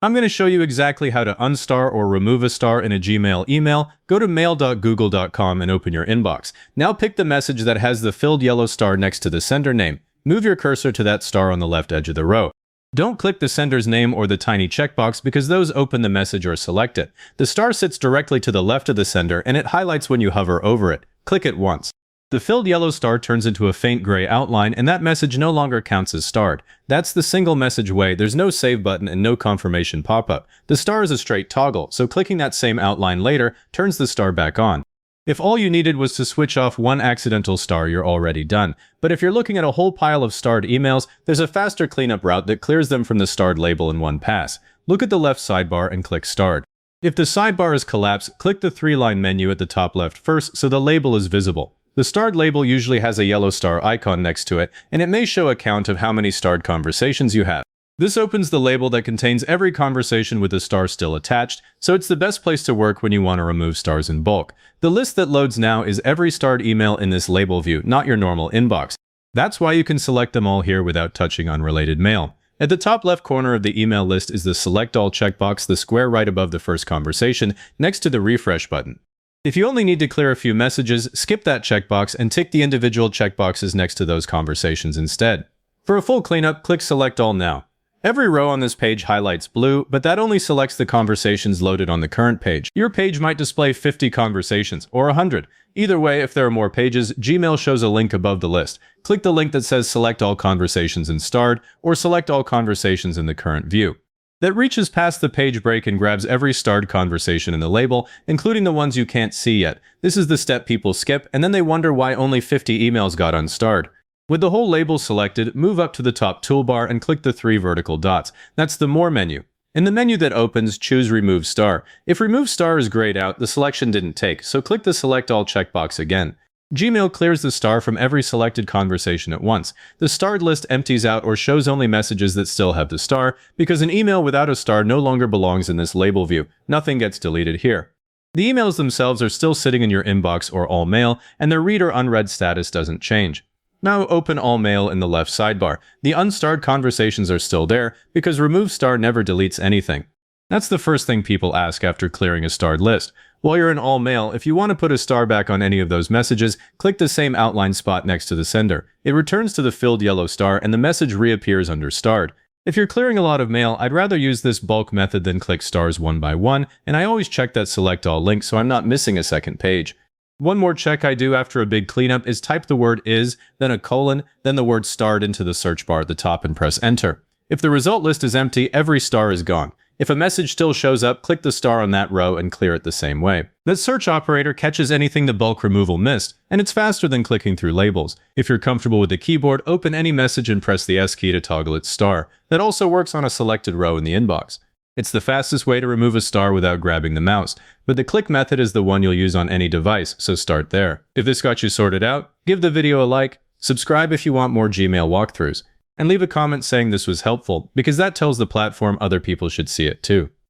I'm going to show you exactly how to unstar or remove a star in a Gmail email. Go to mail.google.com and open your inbox. Now pick the message that has the filled yellow star next to the sender name. Move your cursor to that star on the left edge of the row. Don't click the sender's name or the tiny checkbox because those open the message or select it. The star sits directly to the left of the sender and it highlights when you hover over it. Click it once. The filled yellow star turns into a faint gray outline and that message no longer counts as starred. That's the single message way. There's no save button and no confirmation pop-up. The star is a straight toggle, so clicking that same outline later turns the star back on. If all you needed was to switch off one accidental star, you're already done. But if you're looking at a whole pile of starred emails, there's a faster cleanup route that clears them from the starred label in one pass. Look at the left sidebar and click Starred. If the sidebar is collapsed, click the three-line menu at the top left first so the label is visible. The starred label usually has a yellow star icon next to it, and it may show a count of how many starred conversations you have. This opens the label that contains every conversation with the star still attached, so it's the best place to work when you want to remove stars in bulk. The list that loads now is every starred email in this label view, not your normal inbox. That's why you can select them all here without touching unrelated mail. At the top left corner of the email list is the Select All checkbox, the square right above the first conversation, next to the refresh button. If you only need to clear a few messages, skip that checkbox and tick the individual checkboxes next to those conversations instead. For a full cleanup, click Select All now. Every row on this page highlights blue, but that only selects the conversations loaded on the current page. Your page might display 50 conversations, or 100. Either way, if there are more pages, Gmail shows a link above the list. Click the link that says Select All Conversations in Starred, or Select All Conversations in the current view. That reaches past the page break and grabs every starred conversation in the label, including the ones you can't see yet. This is the step people skip, and then they wonder why only 50 emails got unstarred. With the whole label selected, move up to the top toolbar and click the three vertical dots. That's the More menu. In the menu that opens, choose Remove Star. If Remove Star is grayed out, the selection didn't take, so click the Select All checkbox again. Gmail clears the star from every selected conversation at once. The starred list empties out or shows only messages that still have the star, because an email without a star no longer belongs in this label view. Nothing gets deleted here. The emails themselves are still sitting in your inbox or all mail, and their read or unread status doesn't change. Now open all mail in the left sidebar. The unstarred conversations are still there, because Remove Star never deletes anything. That's the first thing people ask after clearing a starred list. While you're in all mail, if you want to put a star back on any of those messages, click the same outline spot next to the sender. It returns to the filled yellow star and the message reappears under starred. If you're clearing a lot of mail, I'd rather use this bulk method than click stars one by one, and I always check that Select All link so I'm not missing a second page. One more check I do after a big cleanup is type the word is, then a colon, then the word starred into the search bar at the top and press enter. If the result list is empty, every star is gone. If a message still shows up, click the star on that row and clear it the same way. The search operator catches anything the bulk removal missed, and it's faster than clicking through labels. If you're comfortable with the keyboard, open any message and press the S key to toggle its star. That also works on a selected row in the inbox. It's the fastest way to remove a star without grabbing the mouse, but the click method is the one you'll use on any device, so start there. If this got you sorted out, give the video a like, subscribe if you want more Gmail walkthroughs, and leave a comment saying this was helpful, because that tells the platform other people should see it too.